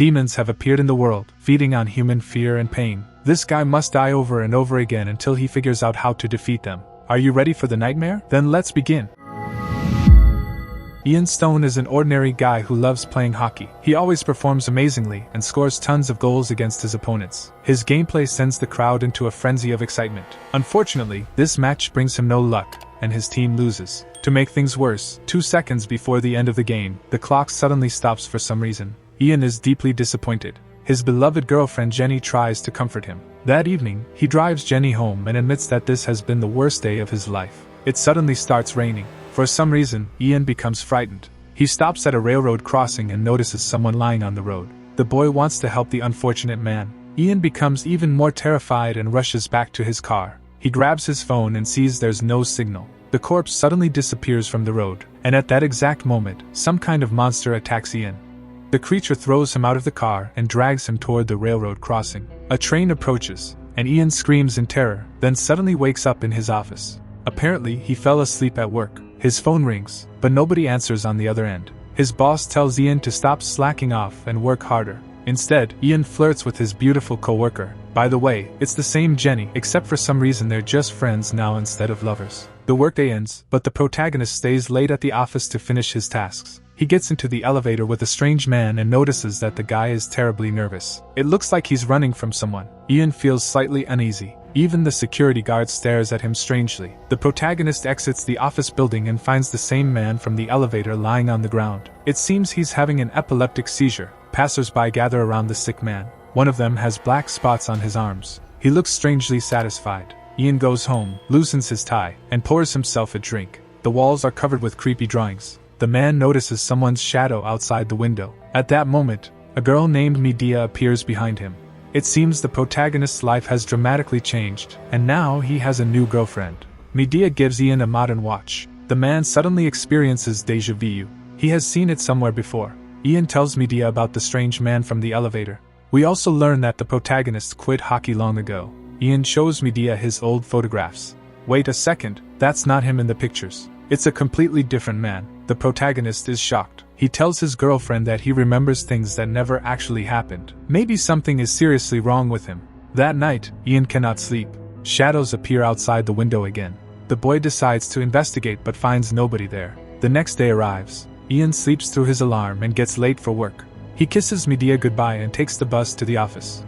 Demons have appeared in the world, feeding on human fear and pain. This guy must die over and over again until he figures out how to defeat them. Are you ready for the nightmare? Then let's begin. Ian Stone is an ordinary guy who loves playing hockey. He always performs amazingly and scores tons of goals against his opponents. His gameplay sends the crowd into a frenzy of excitement. Unfortunately, this match brings him no luck, and his team loses. To make things worse, 2 seconds before the end of the game, the clock suddenly stops for some reason. Ian is deeply disappointed. His beloved girlfriend Jenny tries to comfort him. That evening, he drives Jenny home and admits that this has been the worst day of his life. It suddenly starts raining. For some reason, Ian becomes frightened. He stops at a railroad crossing and notices someone lying on the road. The boy wants to help the unfortunate man. Ian becomes even more terrified and rushes back to his car. He grabs his phone and sees there's no signal. The corpse suddenly disappears from the road, and at that exact moment, some kind of monster attacks Ian. The creature throws him out of the car and drags him toward the railroad crossing. A train approaches, and Ian screams in terror, then suddenly wakes up in his office. Apparently, he fell asleep at work. His phone rings, but nobody answers on the other end. His boss tells Ian to stop slacking off and work harder. Instead, Ian flirts with his beautiful coworker. By the way, it's the same Jenny, except for some reason they're just friends now instead of lovers. The workday ends, but the protagonist stays late at the office to finish his tasks. He gets into the elevator with a strange man and notices that the guy is terribly nervous. It looks like he's running from someone. Ian feels slightly uneasy. Even the security guard stares at him strangely. The protagonist exits the office building and finds the same man from the elevator lying on the ground. It seems he's having an epileptic seizure. Passers-by gather around the sick man. One of them has black spots on his arms. He looks strangely satisfied. Ian goes home, loosens his tie, and pours himself a drink. The walls are covered with creepy drawings. The man notices someone's shadow outside the window. At that moment, a girl named Medea appears behind him. It seems the protagonist's life has dramatically changed, and now he has a new girlfriend. Medea gives Ian a modern watch. The man suddenly experiences déjà vu. He has seen it somewhere before. Ian tells Medea about the strange man from the elevator. We also learn that the protagonist quit hockey long ago. Ian shows Medea his old photographs. Wait a second, that's not him in the pictures. It's a completely different man. The protagonist is shocked. He tells his girlfriend that he remembers things that never actually happened. Maybe something is seriously wrong with him. That night, Ian cannot sleep. Shadows appear outside the window again. The boy decides to investigate but finds nobody there. The next day arrives. Ian sleeps through his alarm and gets late for work. He kisses Medea goodbye and takes the bus to the office.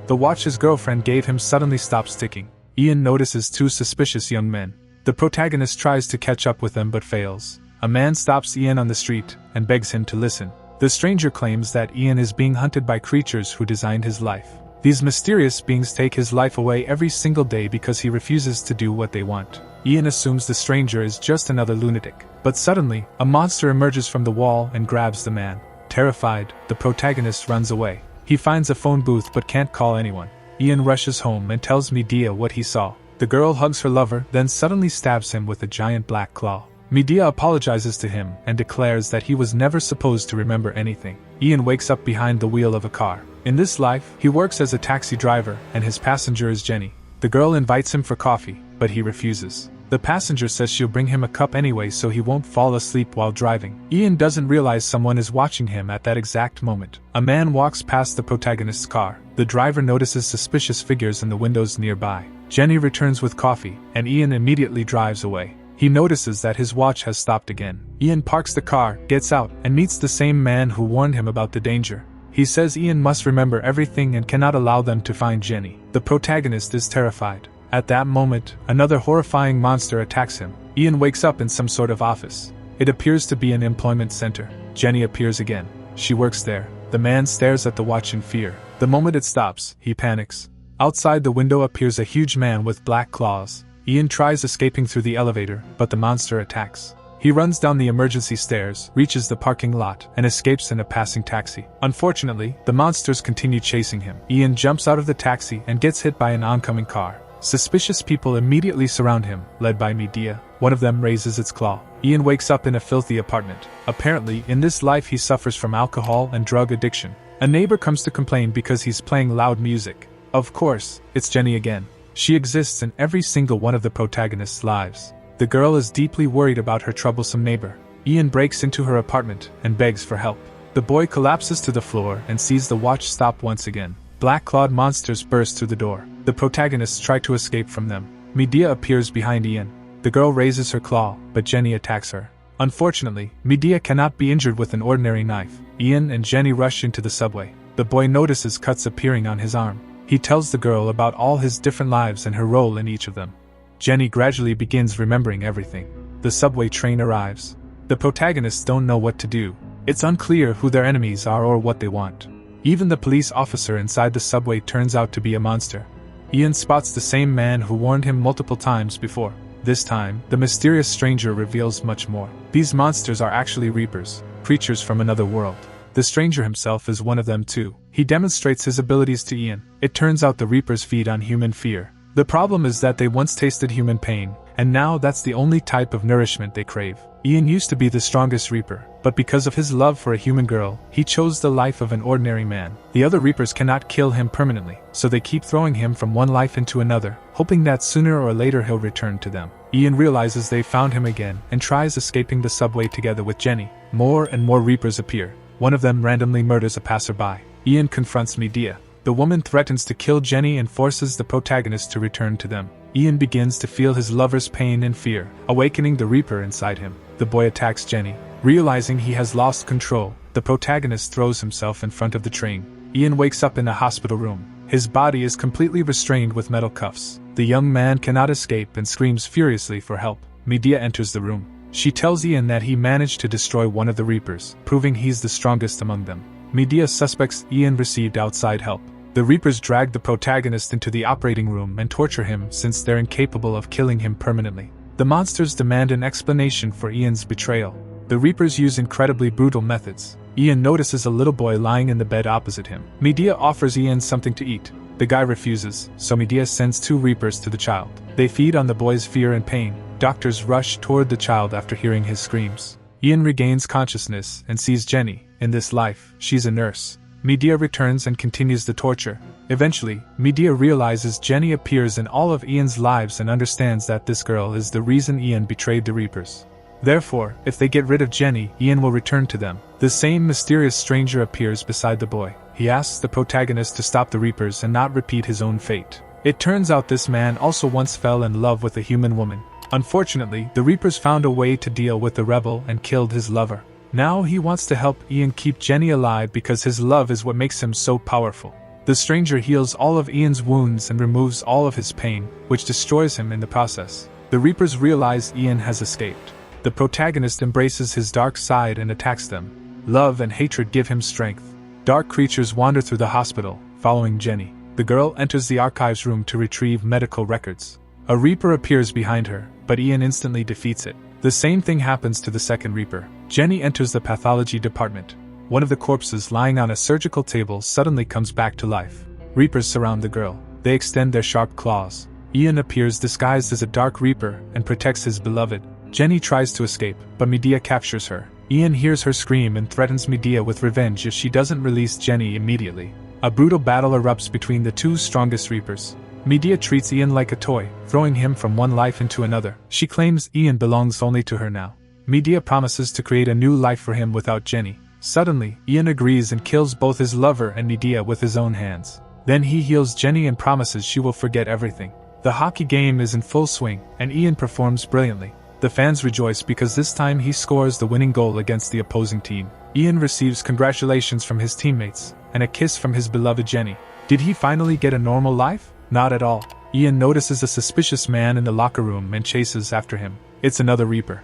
The watch his girlfriend gave him suddenly stops ticking. Ian notices 2 suspicious young men. The protagonist tries to catch up with them but fails. A man stops Ian on the street and begs him to listen. The stranger claims that Ian is being hunted by creatures who designed his life. These mysterious beings take his life away every single day because he refuses to do what they want. Ian assumes the stranger is just another lunatic. But suddenly, a monster emerges from the wall and grabs the man. Terrified, the protagonist runs away. He finds a phone booth but can't call anyone. Ian rushes home and tells Medea what he saw. The girl hugs her lover, then suddenly stabs him with a giant black claw. Medea apologizes to him and declares that he was never supposed to remember anything. Ian wakes up behind the wheel of a car. In this life, he works as a taxi driver and his passenger is Jenny. The girl invites him for coffee, but he refuses. The passenger says she'll bring him a cup anyway so he won't fall asleep while driving. Ian doesn't realize someone is watching him at that exact moment. A man walks past the protagonist's car. The driver notices suspicious figures in the windows nearby. Jenny returns with coffee, and Ian immediately drives away. He notices that his watch has stopped again. Ian parks the car, gets out, and meets the same man who warned him about the danger. He says Ian must remember everything and cannot allow them to find Jenny. The protagonist is terrified. At that moment, another horrifying monster attacks him. Ian wakes up in some sort of office. It appears to be an employment center. Jenny appears again. She works there. The man stares at the watch in fear. The moment it stops, he panics. Outside the window appears a huge man with black claws. Ian tries escaping through the elevator, but the monster attacks. He runs down the emergency stairs, reaches the parking lot, and escapes in a passing taxi. Unfortunately, the monsters continue chasing him. Ian jumps out of the taxi and gets hit by an oncoming car. Suspicious people immediately surround him, led by Medea. One of them raises its claw. Ian wakes up in a filthy apartment. Apparently, in this life he suffers from alcohol and drug addiction. A neighbor comes to complain because he's playing loud music. Of course, it's Jenny again. She exists in every single one of the protagonist's lives. The girl is deeply worried about her troublesome neighbor. Ian breaks into her apartment and begs for help. The boy collapses to the floor and sees the watch stop once again. Black-clawed monsters burst through the door. The protagonists try to escape from them. Medea appears behind Ian. The girl raises her claw, but Jenny attacks her. Unfortunately, Medea cannot be injured with an ordinary knife. Ian and Jenny rush into the subway. The boy notices cuts appearing on his arm. He tells the girl about all his different lives and her role in each of them. Jenny gradually begins remembering everything. The subway train arrives. The protagonists don't know what to do. It's unclear who their enemies are or what they want. Even the police officer inside the subway turns out to be a monster. Ian spots the same man who warned him multiple times before. This time, the mysterious stranger reveals much more. These monsters are actually reapers, creatures from another world. The stranger himself is one of them too. He demonstrates his abilities to Ian. It turns out the reapers feed on human fear. The problem is that they once tasted human pain, and now that's the only type of nourishment they crave. Ian used to be the strongest reaper, but because of his love for a human girl, he chose the life of an ordinary man. The other reapers cannot kill him permanently, so they keep throwing him from one life into another, hoping that sooner or later he'll return to them. Ian realizes they found him again and tries escaping the subway together with Jenny. More and more reapers appear. One of them randomly murders a passerby. Ian confronts Medea. The woman threatens to kill Jenny and forces the protagonist to return to them. Ian begins to feel his lover's pain and fear, awakening the reaper inside him. The boy attacks Jenny. Realizing he has lost control, the protagonist throws himself in front of the train. Ian wakes up in a hospital room. His body is completely restrained with metal cuffs. The young man cannot escape and screams furiously for help. Medea enters the room. She tells Ian that he managed to destroy one of the reapers, proving he's the strongest among them. Medea suspects Ian received outside help. The reapers drag the protagonist into the operating room and torture him since they're incapable of killing him permanently. The monsters demand an explanation for Ian's betrayal. The reapers use incredibly brutal methods. Ian notices a little boy lying in the bed opposite him. Medea offers Ian something to eat. The guy refuses, so Medea sends 2 reapers to the child. They feed on the boy's fear and pain. Doctors rush toward the child after hearing his screams. Ian regains consciousness and sees Jenny. In this life, she's a nurse. Medea returns and continues the torture. Eventually, Medea realizes Jenny appears in all of Ian's lives and understands that this girl is the reason Ian betrayed the reapers. Therefore, if they get rid of Jenny, Ian will return to them. The same mysterious stranger appears beside the boy. He asks the protagonist to stop the reapers and not repeat his own fate. It turns out this man also once fell in love with a human woman. Unfortunately, the reapers found a way to deal with the rebel and killed his lover. Now he wants to help Ian keep Jenny alive because his love is what makes him so powerful. The stranger heals all of Ian's wounds and removes all of his pain, which destroys him in the process. The reapers realize Ian has escaped. The protagonist embraces his dark side and attacks them. Love and hatred give him strength. Dark creatures wander through the hospital, following Jenny. The girl enters the archives room to retrieve medical records. A reaper appears behind her, but Ian instantly defeats it. The same thing happens to the second reaper. Jenny enters the pathology department. One of the corpses lying on a surgical table suddenly comes back to life. Reapers surround the girl. They extend their sharp claws. Ian appears disguised as a dark reaper and protects his beloved. Jenny tries to escape, but Medea captures her. Ian hears her scream and threatens Medea with revenge if she doesn't release Jenny immediately. A brutal battle erupts between the 2 strongest reapers. Medea treats Ian like a toy, throwing him from one life into another. She claims Ian belongs only to her now. Medea promises to create a new life for him without Jenny. Suddenly, Ian agrees and kills both his lover and Medea with his own hands. Then he heals Jenny and promises she will forget everything. The hockey game is in full swing, and Ian performs brilliantly. The fans rejoice because this time he scores the winning goal against the opposing team. Ian receives congratulations from his teammates, and a kiss from his beloved Jenny. Did he finally get a normal life? Not at all. Ian notices a suspicious man in the locker room and chases after him. It's another reaper.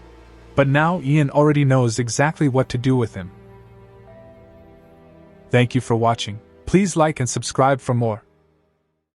But now Ian already knows exactly what to do with him. Thank you for watching. Please like and subscribe for more.